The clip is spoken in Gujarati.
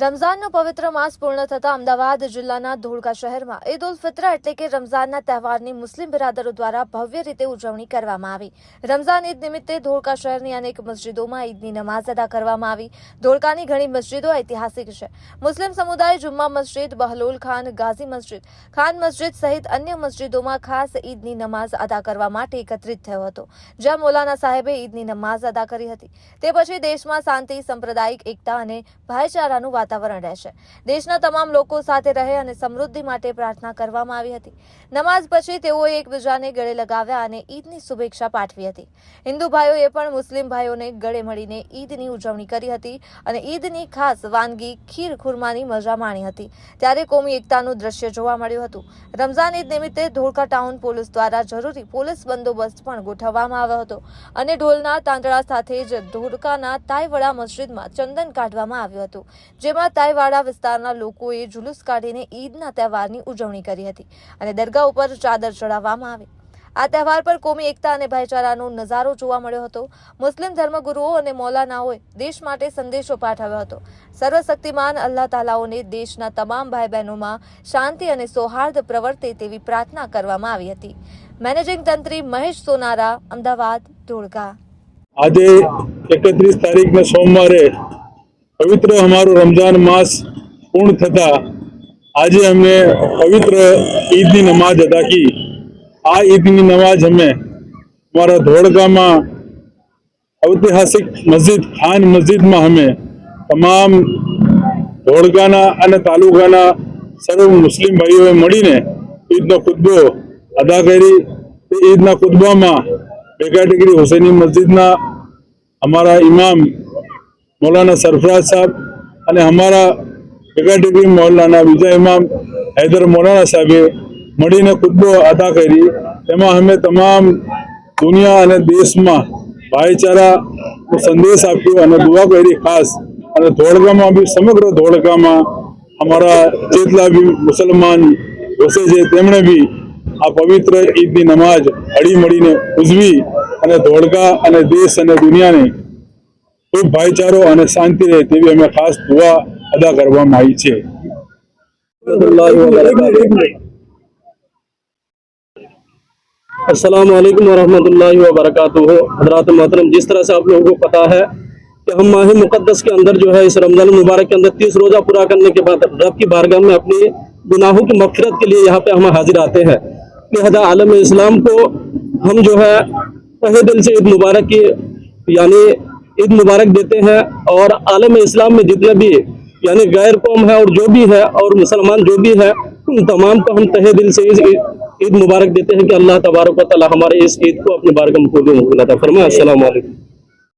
રમઝાનનો પવિત્ર માસ પૂર્ણ થતા અમદાવાદ જિલ્લાના ધોળકા શહેરમાં ઈદ ઉલ ફિત્ર એટલે કે રમઝાનના તહેવારની મુસ્લિમ બિરાદરો દ્વારા ભવ્ય રીતે ઉજવણી કરવામાં આવી। રમઝાન ઈદ નિમિત્તે ધોળકા શહેરની અનેક મસ્જિદોમાં ઈદની નમાઝ અદા કરવામાં આવી। ધોળકાની ઘણી મસ્જિદો ઐતિહાસિક છે। મુસ્લિમ સમુદાય જુમ્મા મસ્જિદ, બહલોલ ખાન, ગાઝી મસ્જિદ, ખાન મસ્જિદ સહિત અન્ય મસ્જિદોમાં ખાસ ઈદની નમાઝ અદા કરવા માટે એકત્રિત થયો હતો, જ્યાં મૌલાના સાહેબે ઈદની નમાઝ અદા કરી હતી। તે પછી દેશમાં શાંતિ, સાંપ્રદાયિક એકતા અને ભાઈચારાનું વાતાવરણ રહેશે। દેશના તમામ લોકો સાથે રહે અને સમૃદ્ધિ માટે પ્રાર્થના કરવામાં આવી હતી। નમાઝ પછી તેઓએ એકબીજાને ગળે લગાવ્યા અને ઈદની શુભેચ્છા પાઠવી હતી। હિન્દુ ભાઈઓએ પણ મુસ્લિમ ભાઈઓને ગળે મળીને ઈદની ઉજવણી કરી હતી અને ઈદની ખાસ વાનગી ખીર ખુરમાની મજા માણી હતી। ત્યારે કોમી એકતાનું દ્રશ્ય જોવા મળ્યું હતું। રમઝાન ઈદ નિમિત્તે ધોળકા ટાઉન પોલીસ દ્વારા જરૂરી પોલીસ બંદોબસ્ત પણ ગોઠવવામાં આવ્યો હતો અને ઢોલના તાંતણા સાથે જ ધોળકાના તાઈવાડા મસ્જિદમાં ચંદન કાઢવામાં આવ્યું હતું, જેમાં તાઈવાડા વિસ્તારના લોકોએ જુલુસ કાઢીને ઈદના તહેવારની ઉજવણી કરી હતી અને દરગાહ ઉપર ચાદર ચડાવવામાં આવી। આ તહેવાર પર કોમી એકતા અને ભાઈચારાનો નજારો જોવા મળ્યો હતો। મુસ્લિમ ધર્મગુરુઓ અને મૌલાનાઓએ દેશ માટે સંદેશો પાઠવ્યો હતો। સર્વશક્તિમાન અલ્લાહ તાલાઓને દેશના તમામ ભાઈ બહેનોમાં શાંતિ અને સૌહાર્દ પ્રવર્તે તેવી પ્રાર્થના કરવામાં આવી હતી। મેનેજિંગ તંત્રી મહેશ સોનારા, અમદાવાદ, ધોળકા। આજે 31 તારીખને સોમવારે पवित्र हमारो रमजान मास पूर्ण थता आज हमने पवित्र ईद की नमाज अदा की। आ ईद की नमाज हमें हमारा धोड़का में ऐतिहासिक मस्जिद खान मस्जिद में हमें तमाम धोड़काना अने तालुकाना सर्व मुस्लिम भाईओ मळीने ईदनो खुतबो अदा करी। ईदना खुतबा में बेगा टेकरी हुसैनी मस्जिदना हमारा इमाम मौलाना सरफराज साहब और हमारा बेगा टेकरी मौलाना बीजा इमाम हैदर मौलाना साहबे मळीने खुतबो अदा करी। तेमां हमें तमाम दुनिया और देश में भाईचारा संदेश आप्यो और दुआ करी। खास और धोड़का में भी समग्र धोड़का में हमारा जेटला भी मुसलमान वसे छे तेमणे भी आ पवित्र ईद की नमाज हળી મળીને ઉજવી અને ધોળકા અને દેશ અને દુનિયાને खूब भाईचारो और शांति रहे तेवी हमें खास दुआ अदा करवामां आई छे। अस्सलाम वालेकुम वरहमतुल्लाहि वबरकातुहू। हज़रात मोहतरम, जिस तरह से आप लोगों को पता है कि हम माह मुक़द्दस के अंदर जो है इस रमज़ान मुबारक के अंदर 30 रोज़ा पूरा करने के बाद रब की बारगाह में अपने गुनाहों की मग़फ़िरत के लिए यहाँ पे हम हाजिर आते हैं। लिहाजा आलम इस्लाम को हम जो है तहे दिल से ईद मुबारक की यानी ईद मुबारक देते हैं और आलम इस्लाम में जितने भी यानी गैर कौम है और जो भी है और मुसलमान जो भी है उन तमाम को हम तहे दिल से ईद मुबारक देते हैं कि अल्लाह तबारक व तआला हमारे इस ईद को अपने बारगाह में कबूल अता फरमाए। अस्सलाम वालेकुम।